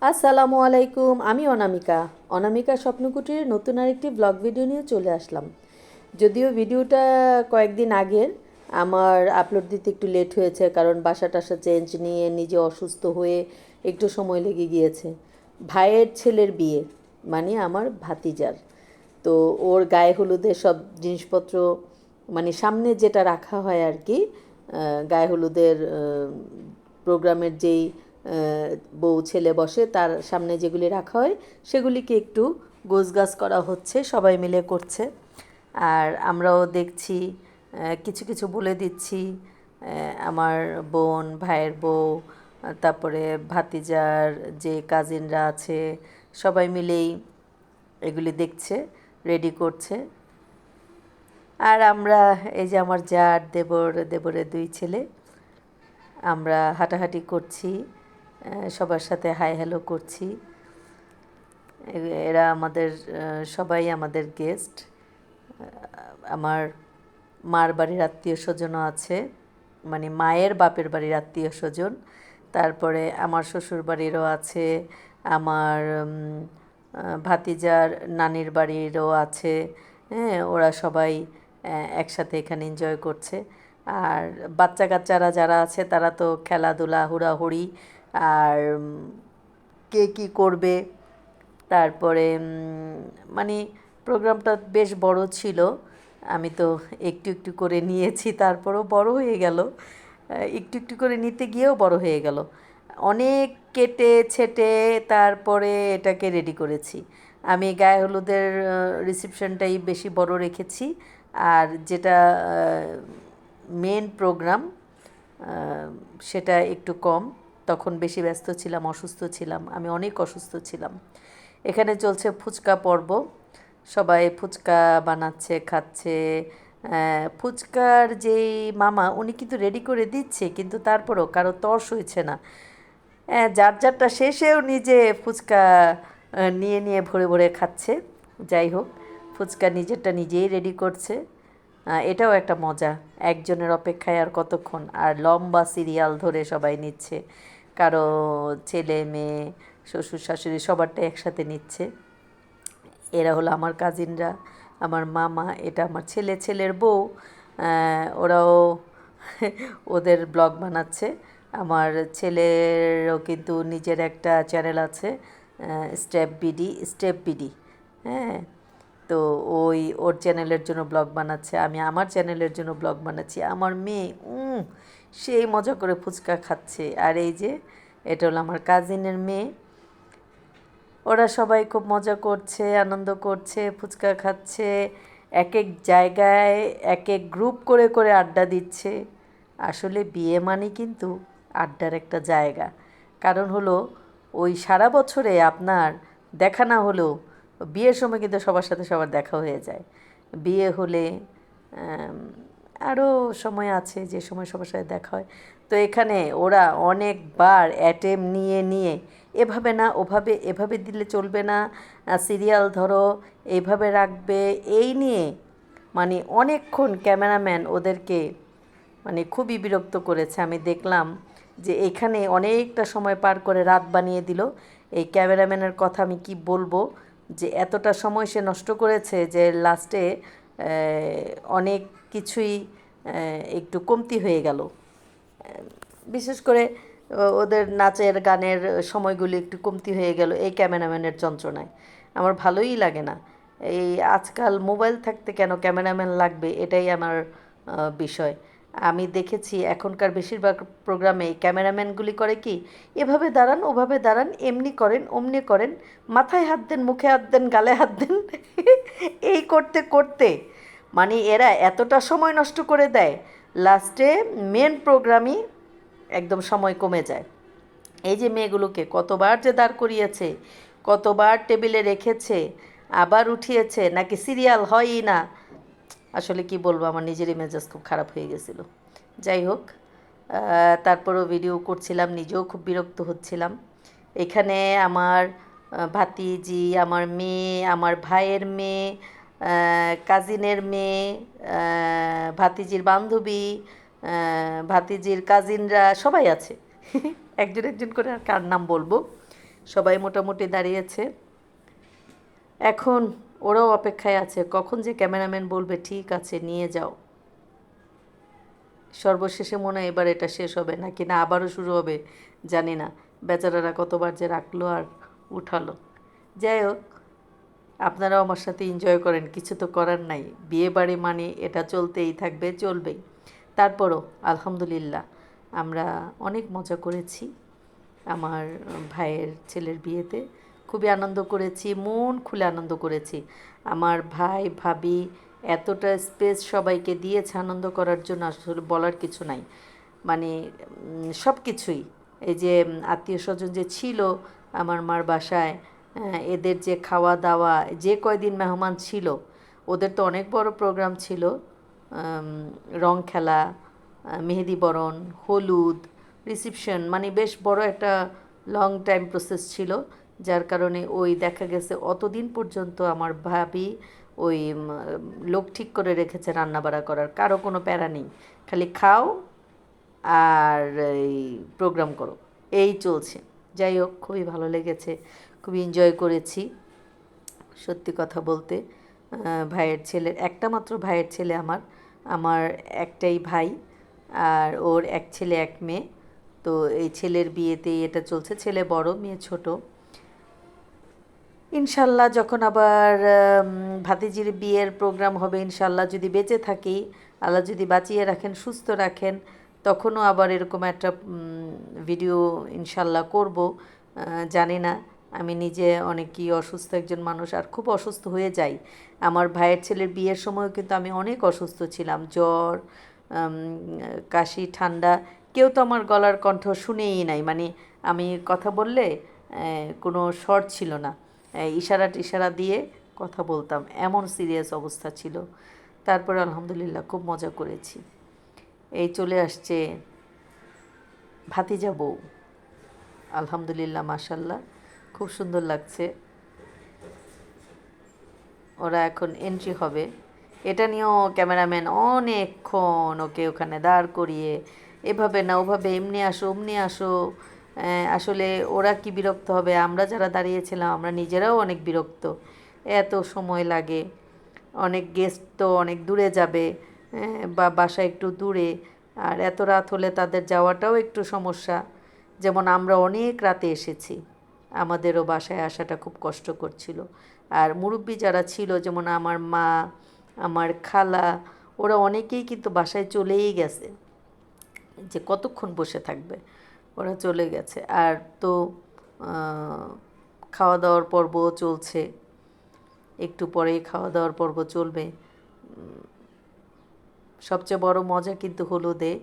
আসসালামু আলাইকুম। আমি অনামিকা। অনামিকা স্বপ্নকুটির নতুন আরেকটি ব্লগ ভিডিও নিয়ে চলে আসলাম। যদিও ভিডিওটা কয়েকদিন আগের, আমার আপলোড দিতে একটু লেট হয়েছে, কারণ বাসা টাসা চেঞ্জ নিয়ে নিজে অসুস্থ হয়ে একটু সময় লেগে গিয়েছে। ভাইয়ের ছেলের বিয়ে, মানে আমার ভাতিজার। তো ওর গায়ে হলুদের সব জিনিসপত্র, মানে সামনে যেটা রাখা হয় আর কি, গায়ে হলুদের প্রোগ্রামের যেই বউ ছেলে বসে তার সামনে যেগুলি রাখা হয় সেগুলিকে একটু গোছগাছ করা হচ্ছে, সবাই মিলে করছে। আর আমরাও দেখছি, কিছু কিছু বলে দিচ্ছি। আমার বোন, ভাইয়ের বউ, তারপরে ভাতিজার যে কাজিনরা আছে, সবাই মিলেই এগুলি দেখছে, রেডি করছে। আর আমরা, এই যে আমার জার, দেবরের দুই ছেলে, আমরা হাঁটাহাঁটি করছি, সবার সাথে হাই হ্যালো করছি। এরা আমাদের সবাই আমাদের গেস্ট। আমার মার বাড়ির আত্মীয় স্বজনও আছে, মানে মায়ের বাপের বাড়ির আত্মীয় স্বজন। তারপরে আমার শ্বশুর বাড়িরও আছে, আমার ভাতিজার নানির বাড়িরও আছে। হ্যাঁ, ওরা সবাই একসাথে এখানে এনজয় করছে। আর বাচ্চা কাচ্চারা যারা আছে তারা তো খেলাধুলা হুড়াহুড়ি। আর কে কী করবে, তারপরে মানে প্রোগ্রামটা বেশ বড় ছিল। আমি তো একটু একটু করে নিয়েছি, তারপরেও বড় হয়ে গেল। একটু একটু করে নিতে গিয়েও বড় হয়ে গেল। অনেক কেটে ছেটে তারপরে এটাকে রেডি করেছি। আমি গায়ে হলুদের রিসেপশনটাই বেশি বড় রেখেছি। আর যেটা মেন প্রোগ্রাম, সেটা একটু কম। তখন বেশি ব্যস্ত ছিলাম, অসুস্থ ছিলাম, আমি অনেক অসুস্থ ছিলাম। এখানে চলছে ফুচকা পর্ব, সবাই ফুচকা বানাচ্ছে, খাচ্ছে। ফুচকার যেই মামা, উনি কিন্তু রেডি করে দিচ্ছে, কিন্তু তারপরেও কারো তর্স হয়েছে না। যার যারটা শেষেও নিজে ফুচকা নিয়ে নিয়ে ভরে ভরে খাচ্ছে। যাই হোক, ফুচকা নিজেরটা নিজেই রেডি করছে। এটাও একটা মজা, একজনের অপেক্ষায় আর কতক্ষণ, আর লম্বা সিরিয়াল ধরে সবাই নিচ্ছে। কারো ছেলে মেয়ে, শ্বশুর শাশুড়ি সবারটা একসাথে নিচ্ছে। এরা হলো আমার কাজিনরা, আমার মামা, এটা আমার ছেলের বউ। ওরাও ওদের ব্লগ বানাচ্ছে। আমার ছেলেরও কিন্তু নিজের একটা চ্যানেল আছে, স্টেপ বিডি। হ্যাঁ, তো ওর চ্যানেলের জন্য ব্লগ বানাচ্ছে, আমি আমার চ্যানেলের জন্য ব্লগ বানাচ্ছি। আমার মেয়ে সেই মজা করে ফুচকা খাচ্ছে। আর এই যে, এটা হলো আমার কাজিনের মেয়ে। ওরা সবাই খুব মজা করছে, আনন্দ করছে, ফুচকা খাচ্ছে, এক এক জায়গায় এক এক গ্রুপ করে করে আড্ডা দিচ্ছে। আসলে বিয়ে মানে কিন্তু আড্ডার একটা জায়গা। কারণ হলো, ওই সারা বছরে আপনার দেখা না হলেও বিয়ের সময় কিন্তু সবার সাথে সবার দেখা হয়ে যায়। বিয়ে হলে আরও সময় আছে যে সময় সবার সাথে দেখা হয়। তো এখানে ওরা অনেকবার অ্যাটেম নিয়ে নিয়ে, এভাবে না ওভাবে, এভাবে দিলে চলবে না, সিরিয়াল ধরো, এইভাবে রাখবে, এই নিয়ে মানে অনেকক্ষণ ক্যামেরাম্যান ওদেরকে মানে খুবই বিরক্ত করেছে। আমি দেখলাম যে এখানে অনেকটা সময় পার করে রাত বানিয়ে দিল। এই ক্যামেরাম্যানের কথা আমি কি বলবো, যে এতটা সময় সে নষ্ট করেছে যে লাস্টে অনেক কিছুই একটু কমতি হয়ে গেল। বিশেষ করে ওদের নাচের গানের সময়গুলি একটু কমতি হয়ে গেল এই ক্যামেরাম্যানের যন্ত্রণায়। আমার ভালোই লাগে না। এই আজকাল মোবাইল থাকতে কেন ক্যামেরাম্যান লাগবে, এটাই আমার বিষয়। আমি দেখেছি এখনকার বেশিরভাগ প্রোগ্রামে ক্যামেরাম্যানগুলি করে কি, এভাবে দাঁড়ান, ওভাবে দাঁড়ান, এমনি করেন, অমনি করেন, মাথায় হাত দেন, মুখে হাত দেন, গালে হাত দেন, এই করতে করতে মানে এরা এতটা সময় নষ্ট করে দেয়, লাস্টে মেন প্রোগ্রামই একদম সময় কমে যায়। এই যে মেয়েগুলোকে কতবার যে দাঁড় করিয়েছে, কতবার টেবিলে রেখেছে, আবার উঠিয়েছে, নাকি সিরিয়াল হয়ই না। আসলে কি বলবো, আমার নিজেরই মেজাজ খুব খারাপ হয়ে গেছিলো। যাই হোক, তারপরও ভিডিও করছিলাম, নিজেও খুব বিরক্ত হচ্ছিলাম। এখানে আমার ভাতিজি, আমার মেয়ে, আমার ভাইয়ের মেয়ে, কাজিনের মেয়ে, ভাতিজির বান্ধবী, ভাতিজির কাজিনরা সবাই আছে। একজন একজন করে আর কার নাম বলবো। সবাই মোটামুটি দাঁড়িয়েছে। এখন ওরাও অপেক্ষায় আছে কখন যে ক্যামেরাম্যান বলবে ঠিক আছে নিয়ে যাও। সর্বশেষে মনে হয় এবার এটা শেষ হবে নাকি না আবারও শুরু হবে জানি না। বেচারারা কতবার যে রাখলো আর উঠালো। যাই হোক, আপনারাও আমার সাথে এনজয় করেন, কিছু তো করার নাই। বিয়ে বাড়ি মানে এটা চলতেই থাকবে, চলবেই। তারপরও আলহামদুলিল্লাহ আমরা অনেক মজা করেছি আমার ভাইয়ের ছেলের বিয়েতে। খুবই আনন্দ করেছি, মন খুলে আনন্দ করেছি। আমার ভাই ভাবি এতটা স্পেস সবাইকে দিয়েছে আনন্দ করার জন্য, আসলে বলার কিছু নাই। মানে সব কিছুই, এই যে আত্মীয় স্বজন যে ছিল আমার মার বাসায়, এদের যে খাওয়া দাওয়া, যে কয়দিন মেহমান ছিল ওদের তো অনেক বড় প্রোগ্রাম ছিল। রং খেলা, মেহেদি বরণ, হলুদ, রিসিপশন, মানে বেশ বড় একটা লং টাইম প্রসেস ছিল। যার কারণে ওই দেখা গেছে অতদিন পর্যন্ত আমার ভাবি ওই লোক ঠিক করে রেখেছে রান্নাবাড়া করার, কারো কোনো প্যারা নেই, খালি খাও আর এই প্রোগ্রাম করো, এই চলছে। যাই হোক, খুবই ভালো লেগেছে, খুবই এনজয় করেছি সত্যি কথা বলতে। ভাইয়ের ছেলের একটা মাত্র ভাইয়ের ছেলে আমার, আমার একটাই ভাই আর ওর এক ছেলে এক মেয়ে। তো এই ছেলের বিয়েতেই এটা চলছে, ছেলে বড় মেয়ে ছোট। ইনশাল্লাহ যখন আবার ভাতিজির বিয়ের প্রোগ্রাম হবে, ইনশাল্লাহ যদি বেঁচে থাকি, আল্লাহ যদি বাঁচিয়ে রাখেন সুস্থ রাখেন, তখনও আবার এরকম একটা ভিডিও ইনশাল্লাহ করব। জানি না, আমি নিজে অনেকই অসুস্থ একজন মানুষ আর খুব অসুস্থ হয়ে যাই। আমার ভাইয়ের ছেলের বিয়ের সময়ও কিন্তু আমি অনেক অসুস্থ ছিলাম, জ্বর, কাশি, ঠান্ডা। কেউ তো আমার গলার কণ্ঠ শুনেই নাই, মানে আমি কথা বললে কোনো স্বর ছিল না, ইশারা টিশারা দিয়ে কথা বলতাম, এমন সিরিয়াস অবস্থা ছিল। তারপরে আলহামদুলিল্লাহ খুব মজা করেছি। এই চলে আসছে ভাতিজা বউ, আলহামদুলিল্লাহ মাশাল্লাহ খুব সুন্দর লাগছে। ওরা এখন এন্ট্রি হবে, এটা নিয়েও ক্যামেরাম্যান অনেকক্ষণ ওকে ওখানে দাঁড় করিয়ে এভাবে না ওভাবে, এমনি আসো অমনি আসো। আসলে ওরা কি বিরক্ত হবে, আমরা যারা দাঁড়িয়েছিলাম আমরা নিজেরাও অনেক বিরক্ত, এত সময় লাগে। অনেক গেস্ট তো অনেক দূরে যাবে, বা বাসা একটু দূরে, আর এত রাত হলে তাদের যাওয়াটাও একটু সমস্যা। যেমন আমরা অনেক রাতে এসেছি, আমাদেরও বাসায় আসাটা খুব কষ্ট করছিল। আর মুরব্বি যারা ছিল যেমন আমার মা, আমার খালা, ওরা অনেকেই কিন্তু বাসায় চলেই গেছে, যে কতক্ষণ বসে থাকবে, ওরা চলে গেছে। আর তো খাওয়া দাওয়ার পর্বও চলছে, একটু পরেই খাওয়া দাওয়ার পর্ব চলবে। সবচেয়ে বড় মজা কিন্তু হলুদে,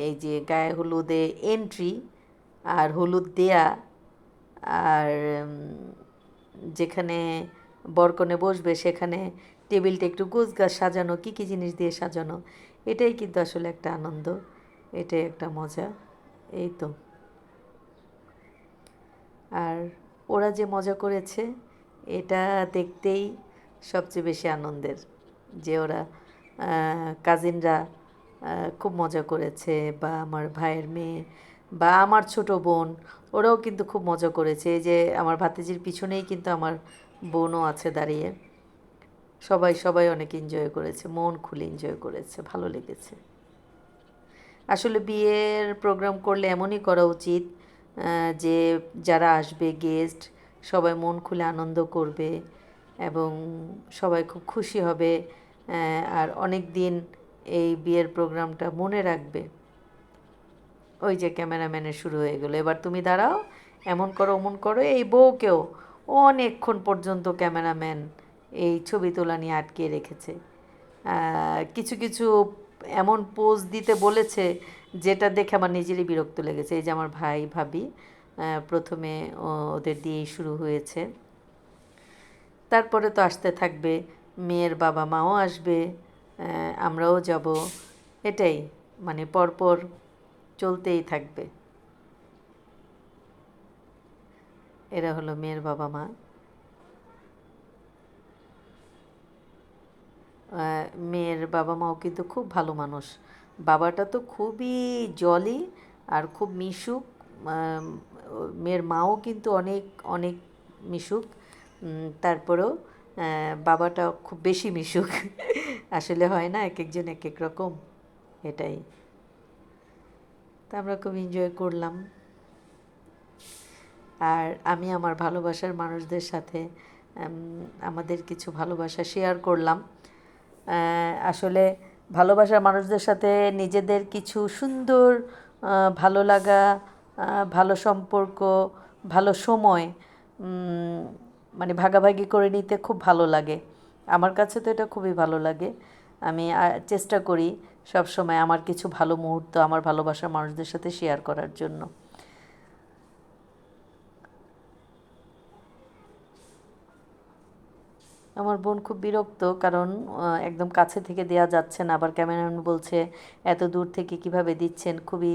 এই যে গায়ে হলুদে এন্ট্রি আর হলুদ দেয়া, আর যেখানে বরকনে বসবে সেখানে টেবিলটা একটু গোছগাছ সাজানো, কী কী জিনিস দিয়ে সাজানো, এটাই কিন্তু আসলে একটা আনন্দ, এটাই একটা মজা। এই তো, আর ওরা যে মজা করেছে এটা দেখতেই সবচেয়ে বেশি আনন্দের, যে ওরা কাজিনরা খুব মজা করেছে, বা আমার ভাইয়ের মেয়ে বা আমার ছোট বোন, ওরাও কিন্তু খুব মজা করেছে। এই যে আমার ভাতিজির পিছনেই কিন্তু আমার বোনও আছে দাঁড়িয়ে। সবাই সবাই অনেক এনজয় করেছে, মন খুলে এনজয় করেছে, ভালো লেগেছে। আসলে বিয়ের প্রোগ্রাম করলে এমনই করা উচিত, যে যারা আসবে গেস্ট সবাই মন খুলে আনন্দ করবে এবং সবাই খুব খুশি হবে, আর অনেক দিন এই বিয়ের প্রোগ্রামটা মনে রাখবে। ওই যে ক্যামেরাম্যানের শুরু হয়ে গেলো, এবার তুমি দাঁড়াও, এমন করো অমন করো। এই বউকেও অনেকক্ষণ পর্যন্ত ক্যামেরাম্যান এই ছবি তোলা নিয়ে আটকে রেখেছে। কিছু কিছু এমন পোজ দিতে বলেছে যেটা দেখে আমার নিজেরই বিরক্ত লেগেছে। এই যে আমার ভাই ভাবি প্রথমে ওদের দিয়েই শুরু হয়েছে, তারপরে তো আসতে থাকবে, মেয়ের বাবা মাও আসবে, আমরাও যাব, এটাই মানে পরপর চলতেই থাকবে। এরা হলো মেয়ের বাবা মা। মেয়ের বাবা মাও কিন্তু খুব ভালো মানুষ, বাবাটা তো খুবই জলি আর খুব মিশুক, মেয়ের মাও কিন্তু অনেক অনেক মিশুক, তারপরেও বাবাটা খুব বেশি মিশুক। আসলে হয় না, এক একজন এক এক রকম, এটাই। তা আমরা খুব এনজয় করলাম। আর আমি আমার ভালোবাসার মানুষদের সাথে আমাদের কিছু ভালোবাসা শেয়ার করলাম। আসলে ভালোবাসার মানুষদের সাথে নিজেদের কিছু সুন্দর ভালো লাগা, ভালো সম্পর্ক, ভালো সময় মানে ভাগাভাগি করে নিতে খুব ভালো লাগে। আমার কাছে তো এটা খুবই ভালো লাগে। আমি চেষ্টা করি সব সময় আমার কিছু ভালো মুহূর্ত আমার ভালোবাসার মানুষদের সাথে শেয়ার করার জন্য। আমার বোন খুব বিরক্ত, কারণ একদম কাছে থেকে দেওয়া যাচ্ছে না, আবার ক্যামেরাম্যান বলছে এত দূর থেকে কিভাবে দিচ্ছেন, খুবই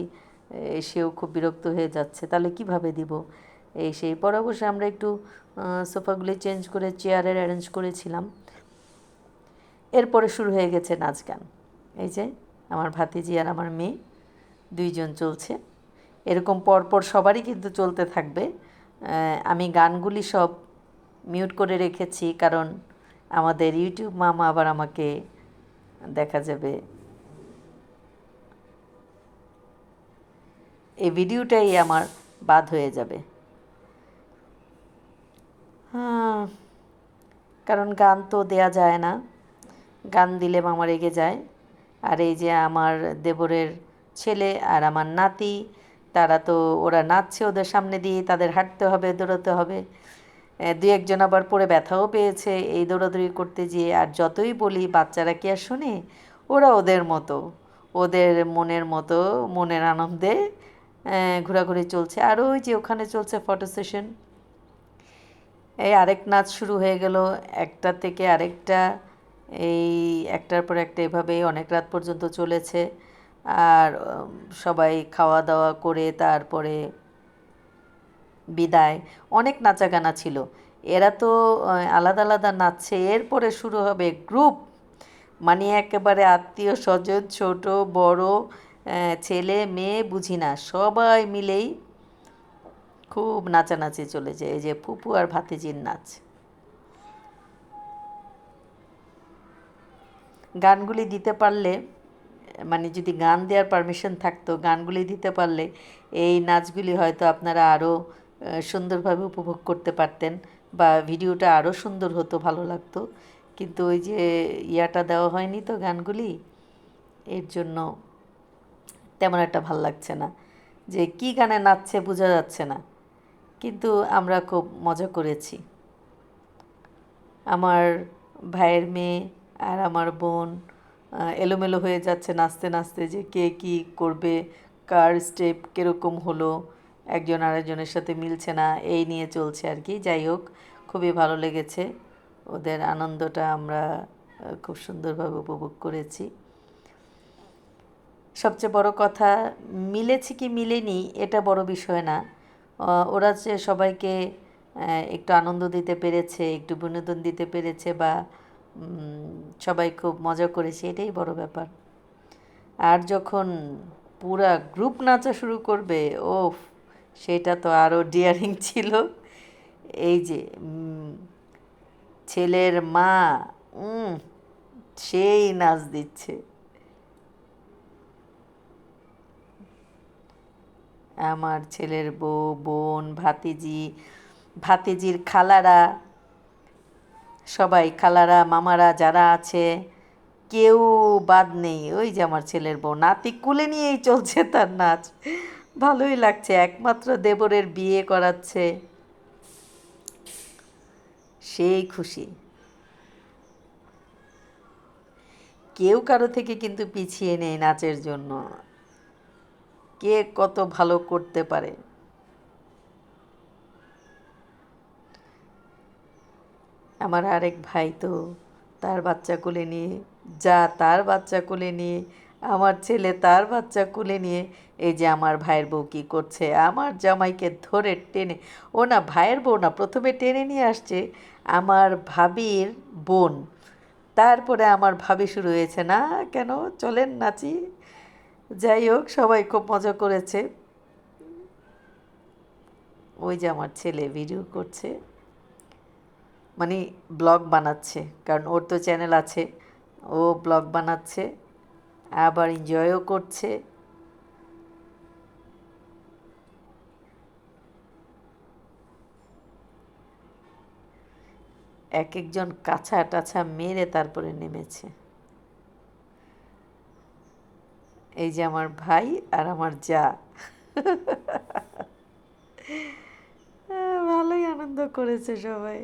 সেও খুব বিরক্ত হয়ে যাচ্ছে, তাহলে কিভাবে দিব এই সেই। পরে অবশ্যই আমরা একটু সোফাগুলি চেঞ্জ করে চেয়ারের অ্যারেঞ্জ করেছিলাম। এরপরে শুরু হয়ে গেছে নাচ গান। এই যে আমার ভাতিজি আর আমার মেয়ে দুইজন চলছে, এরকম পরপর সবারই কিন্তু চলতে থাকবে। আমি গানগুলি সব মিউট করে রেখেছি, কারণ আমাদের ইউটিউব মামা আবার আমাকে দেখা যাবে এই ভিডিওটাই আমার বাদ হয়ে যাবে। হ্যাঁ, কারণ গান তো দেয়া যায় না, গান দিলে মামা রেগে যায়। আর এই যে আমার দেবরের ছেলে আর আমার নাতি, তারা তো ওরা নাচছে, ওদের সামনে দিয়ে তাদের হাঁটতে হবে, দৌড়াতে হবে। দু একজন আবার পড়ে ব্যথাও পেয়েছে এই দৌড়াদৌড়ি করতে গিয়ে। আর যতই বলি বাচ্চারা কি আর শোনে, ওরা ওদের মতো, ওদের মনের মতো, মনের আনন্দে ঘোরাঘুরি চলছে। আর ওই যে ওখানে চলছে ফটো সেশন, এই আরেক নাচ শুরু হয়ে গেল, একটা থেকে আরেকটা, এই একটার পর একটা এভাবেই অনেক রাত পর্যন্ত চলেছে। আর সবাই খাওয়া দাওয়া করে তারপরে বিদায়। অনেক নাচা গানা ছিল, এরা তো আলাদা আলাদা নাচছে। এরপরে শুরু হবে গ্রুপ, মানে একেবারে আত্মীয় স্বজন, ছোট বড়, ছেলে মেয়ে বুঝি না, সবাই মিলেই খুব নাচানাচি চলেছে। এই যে ফুপু আর ভাতিজির নাচ। গানগুলি দিতে পারলে, মানে যদি গান দেওয়ার পারমিশন থাকতো, গানগুলি দিতে পারলে এই নাচগুলি হয়তো আপনারা আরও সুন্দরভাবে উপভোগ করতে পারতেন, বা ভিডিওটা আরও সুন্দর হতো, ভালো লাগতো। কিন্তু ওই যে ইয়াটা দেওয়া হয়নি তো গানগুলি, এর জন্য তেমন একটা ভাল লাগছে না, যে কী গানে নাচছে বোঝা যাচ্ছে না। কিন্তু আমরা খুব মজা করেছি। আমার ভাইয়ের মেয়ে আর আমার বোন এলোমেলো হয়ে যাচ্ছে নাচতে নাচতে, যে কে কী করবে, কার স্টেপ কীরকম হলো, একজন আরেকজনের সাথে মিলছে না, এই নিয়ে চলছে আর কি। যাই হোক, খুবই ভালো লেগেছে, ওদের আনন্দটা আমরা খুব সুন্দরভাবে উপভোগ করেছি। সবচেয়ে বড় কথা, মিলেছে কি মিলেনি এটা বড় বিষয় না, ওরা যে সবাইকে একটু আনন্দ দিতে পেরেছে, একটু বিনোদন দিতে পেরেছে, বা সবাই খুব মজা করেছে, এটাই বড় ব্যাপার। আর যখন পুরা গ্রুপ নাচা শুরু করবে, ওফ, সেটা তো আরও ডিয়ারিং ছিল। এই যে ছেলের মা সেই নাচ দিচ্ছে, আমার ছেলের বউ, বোন, ভাতিজি, ভাতিজির খালারা, সবাই, খালারা মামারা যারা আছে কেউ বাদ নেই। ওই যে আমার ছেলের বউ নাতি কুলে নিয়েই চলছে তার নাচ, ভালোই লাগছে। একমাত্র দেবরের বিয়ে করাচ্ছে, সেই খুশি। কেউ কারো থেকে কিন্তু পিছিয়ে নেই নাচের জন্য, কে কত ভালো করতে পারে। আমার আরেক ভাই তো তার বাচ্চা কোলে নিয়ে, যা তার বাচ্চা কোলে নিয়ে, আমার ছেলে তার বাচ্চা কোলে নিয়ে। এই যে আমার ভাইয়ের বউ কী করছে, আমার জামাইকে ধরে টেনে, ও না ভাইয়ের বউ না, প্রথমে টেনে নিয়ে আসছে আমার ভাবির বোন, তারপরে আমার ভাবি শুরু হয়েছে, না কেন চলেন নাচি। যাই হোক, সবাই খুব মজা করেছে। ওই যে আমার ছেলে ভিডিও করছে, মানে ব্লগ বানাচ্ছে, কারণ ওর তো চ্যানেল আছে, ও ব্লগ বানাচ্ছে আবার এনজয়ও করছে। এক একজন কাছা টাছা মেরে তারপরে নেমেছে। এই যে আমার ভাই আর আমার যা, ভালোই আনন্দ করেছে সবাই,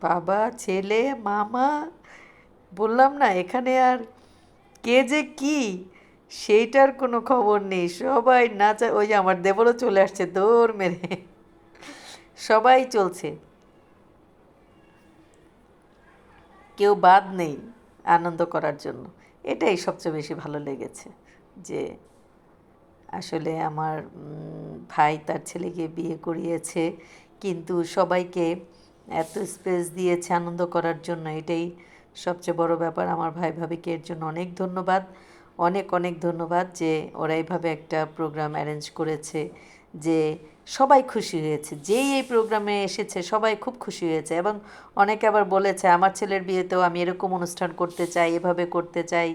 বাবা ছেলে মামা। বললাম না এখানে আর কে যে কি সেইটার কোনো খবর নেই, সবাই নাচা। ওই যে আমার দেবরও চলে আসছে দৌড় মেরে, সবাই চলছে, কেউ বাদ নেই আনন্দ করার জন্য। এটাই সবচেয়ে বেশি ভালো লেগেছে, যে আসলে আমার ভাই তার ছেলেকে বিয়ে করিয়েছে, কিন্তু সবাইকে এত স্পেস দিয়েছে আনন্দ করার জন্য, এটাই সবচেয়ে বড় ব্যাপার। আমার ভাই ভাবিকে এর জন্য অনেক ধন্যবাদ, অনেক অনেক ধন্যবাদ, যে ওরা এইভাবে একটা প্রোগ্রাম অ্যারেঞ্জ করেছে, যে সবাই খুশি হয়েছে, যেই এই প্রোগ্রামে এসেছে সবাই খুব খুশি হয়েছে। এবং অনেকে আবার বলেছে আমার ছেলের বিয়েতেও আমি এরকম অনুষ্ঠান করতে চাই, এভাবে করতে চাই,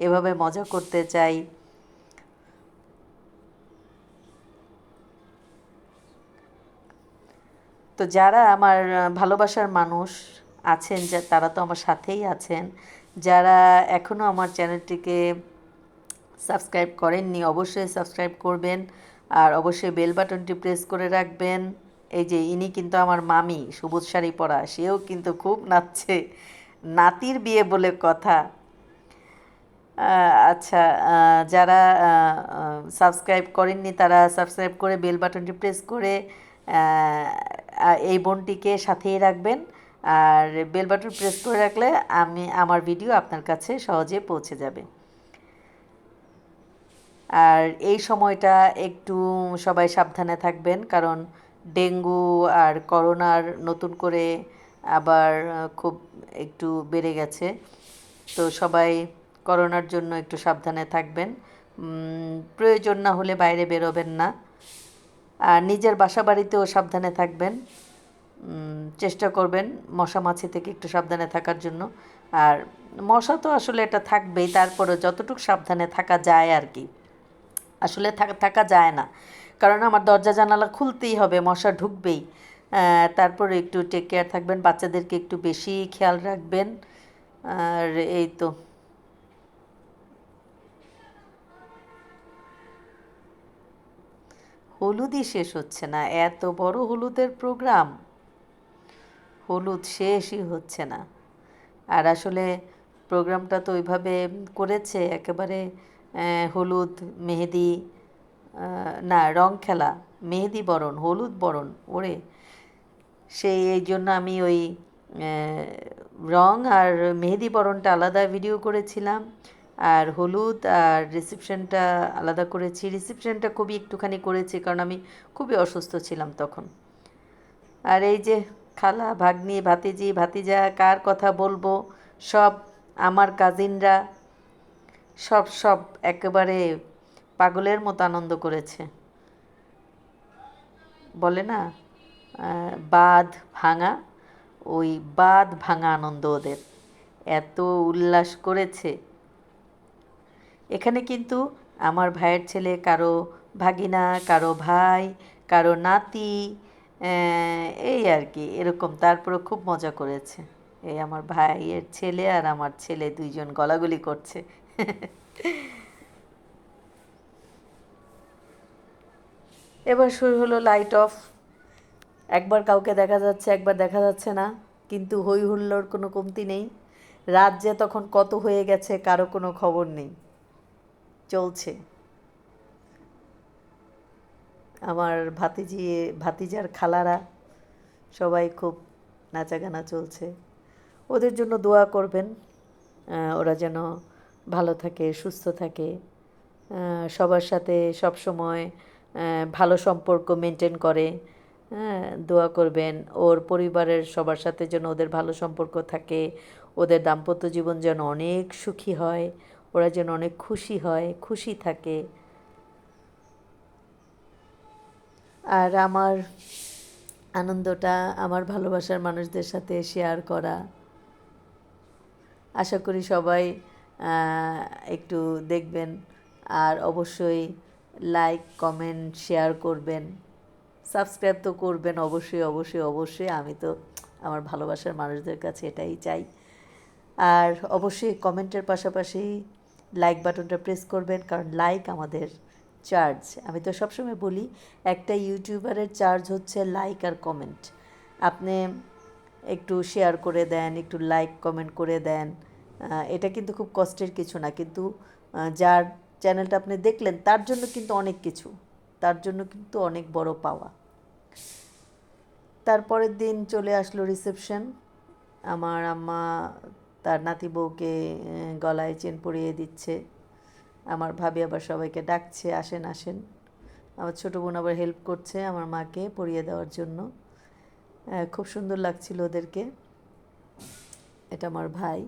এভাবে মজা করতে চাই। তো যারা আমার ভালোবাসার মানুষ আছেন, যা তারা তো আমার সাথেই আছেন, যারা এখনও আমার চ্যানেলটিকে সাবস্ক্রাইব করেননি অবশ্যই সাবস্ক্রাইব করবেন, আর অবশ্যই বেল বাটনটি প্রেস করে রাখবেন। এই যে ইনি কিন্তু আমার মামি, সবুজ শাড়ি পরা, সেও কিন্তু খুব নাচছে, নাতির বিয়ে বলে কথা। আচ্ছা, যারা সাবস্ক্রাইব করেননি তারা সাবস্ক্রাইব করে বেল বাটনটি প্রেস করে এই বোনটিকে সাথেই রাখবেন। আর বেল বাটন প্রেস করে রাখলে আমার ভিডিও আপনার কাছে সহজে পৌঁছে যাবে। আর এই সময়টা একটু সবাই সাবধানে থাকবেন, কারণ ডেঙ্গু আর করোনার নতুন করে আবার খুব একটু বেড়ে গেছে। তো সবাই করোনার জন্য একটু সাবধানে থাকবেন, প্রয়োজন না হলে বাইরে বেরোবেন না, আর নিজের বাসা বাড়িতেও সাবধানে থাকবেন। চেষ্টা করবেন মশা মাছি থেকে একটু সাবধানে থাকার জন্য। আর মশা তো আসলে এটা থাকবেই, তারপরে যতটুকু সাবধানে থাকা যায় আর কি, আসলে থাকা যায় না, কারণ আমার দরজা জানালা খুলতেই হবে, মশা ঢুকবেই। তারপরে একটু টেক কেয়ার থাকবেন, বাচ্চাদেরকে একটু বেশি খেয়াল রাখবেন। আর এই তো, হলুদই শেষ হচ্ছে না, এত বড় হলুদের প্রোগ্রাম, হলুদ শেষই হচ্ছে না। আর আসলে প্রোগ্রামটা তো ওইভাবে করেছে একেবারে, হলুদ মেহেদি, না রং খেলা, মেহেদি বরণ, হলুদ বরণ, ওরে সেই এই জন্য আমি ওই রং আর মেহেদি বরণটা আলাদা ভিডিও করেছিলাম, আর হলুদ আর রিসেপশনটা আলাদা করেছি। রিসেপশনটা খুবই একটুখানি করেছি কারণ আমি খুবই অসুস্থ ছিলাম তখন। আর এই যে খালা ভাগ্নি ভাতিজি ভাতিজা কার কথা বলবো, সব আমার কাজিনরা, সব সব একেবারে পাগলের মতো আনন্দ করেছে। বলে না বাঁধ ভাঙা, ওই বাঁধ ভাঙা আনন্দ ওদের, এত উল্লাস করেছে। এখানে কিন্তু আমার ভাইয়ের ছেলে কারো ভাগিনা, কারো ভাই, কারো নাতি, এই আর কি এরকম, তারপরে খুব মজা করেছে। এই আমার ভাইয়ের ছেলে আর আমার ছেলে দুইজন গলাগলি করছে। এবার শুরু হলো লাইট অফ, একবার কাউকে দেখা যাচ্ছে একবার দেখা যাচ্ছে না, কিন্তু হই হুল্লোড় কোনো কমতি নেই। রাত যে তখন কত হয়ে গেছে কারো কোনো খবর নেই, চলছে। আমার ভাতিজার খালারা সবাই খুব নাচাগানা চলছে, ওদের জন্য দোয়া করবেন, ওরা যেন ভালো থাকে সুস্থ থাকে, সবার সাথে সব সময় ভালো সম্পর্ক মেনটেন করে। হ্যাঁ, দোয়া করবেন ওর পরিবারের সবার সাথে যেন ওদের ভালো সম্পর্ক থাকে, ওদের দাম্পত্য জীবন যেন অনেক সুখী হয়, ওরা যেন অনেক খুশি হয়, খুশি থাকে। আর আমার আনন্দটা আমার ভালোবাসার মানুষদের সাথে শেয়ার করা। আশা করি সবাই একটু দেখবেন, আর অবশ্যই লাইক কমেন্ট শেয়ার করবেন, সাবস্ক্রাইব তো করবেন অবশ্যই অবশ্যই অবশ্যই। আমি তো আমার ভালোবাসার মানুষদের কাছে এটাই চাই। আর অবশ্যই কমেন্টের পাশাপাশি লাইক বাটনটা প্রেস করবেন, কারণ লাইক আমাদের চার্জ। আমি তো সবসময় বলি একটা ইউটিউবারের চার্জ হচ্ছে লাইক আর কমেন্ট। আপনি একটু শেয়ার করে দেন, একটু লাইক কমেন্ট করে দেন, এটা কিন্তু খুব কষ্টের কিছু না, কিন্তু যার চ্যানেলটা আপনি দেখলেন তার জন্য কিন্তু অনেক কিছু, তার জন্য কিন্তু অনেক বড় পাওয়া। তারপরের দিন চলে আসলো রিসেপশন। আমার আম্মা তার নাতি বউকে গলায় চেন পরিয়ে দিচ্ছে, আমার ভাবি আবার সবাইকে ডাকছে আসেন আসেন। আমার ছোটো বোন আবার হেল্প করছে আমার মাকে পরিয়ে দেওয়ার জন্য। খুব সুন্দর লাগছিল ওদেরকে। এটা আমার ভাই।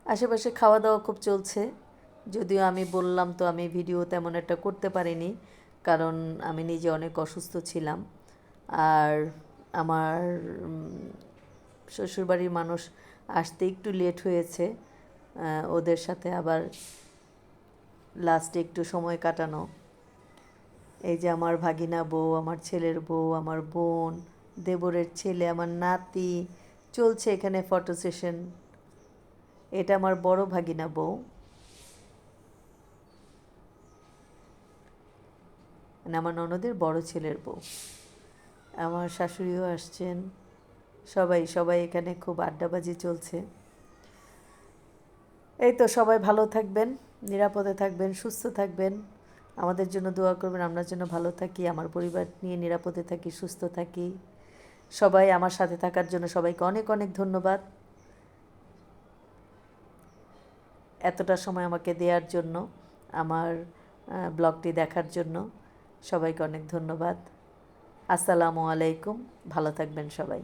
আশেপাশে খাওয়া দাওয়া খুব চলছে, যদিও আমি বললাম তো আমি ভিডিও তেমন একটা করতে পারিনি, কারণ আমি নিজে অনেক অসুস্থ ছিলাম। আর আমার শ্বশুরবাড়ির মানুষ আসতে একটু লেট হয়েছে, ওদের সাথে আবার লাস্টে একটু সময় কাটানো। এই যে আমার ভাগিনা বউ, আমার ছেলের বউ, আমার বোন, দেবরের ছেলে, আমার নাতি, চলছে এখানে ফটো সেশন। এটা আমার বড় ভাগিনা বউ, মানে আমার ননদের বড় ছেলের বউ। আমার শাশুড়িও আসছেন, সবাই সবাই এখানে খুব আড্ডাবাজি চলছে। এই তো সবাই ভালো থাকবেন, নিরাপদে থাকবেন, সুস্থ থাকবেন, আমাদের জন্য দোয়া করবেন, আমরা যেন ভালো থাকি, আমার পরিবার নিয়ে নিরাপদে থাকি, সুস্থ থাকি। সবাই আমার সাথে থাকার জন্য সবাইকে অনেক অনেক ধন্যবাদ, এতটা সময় আমাকে দেওয়ার জন্য, আমার ব্লগটি দেখার জন্য সবাইকে অনেক ধন্যবাদ। আসসালামু আলাইকুম, ভালো থাকবেন সবাই।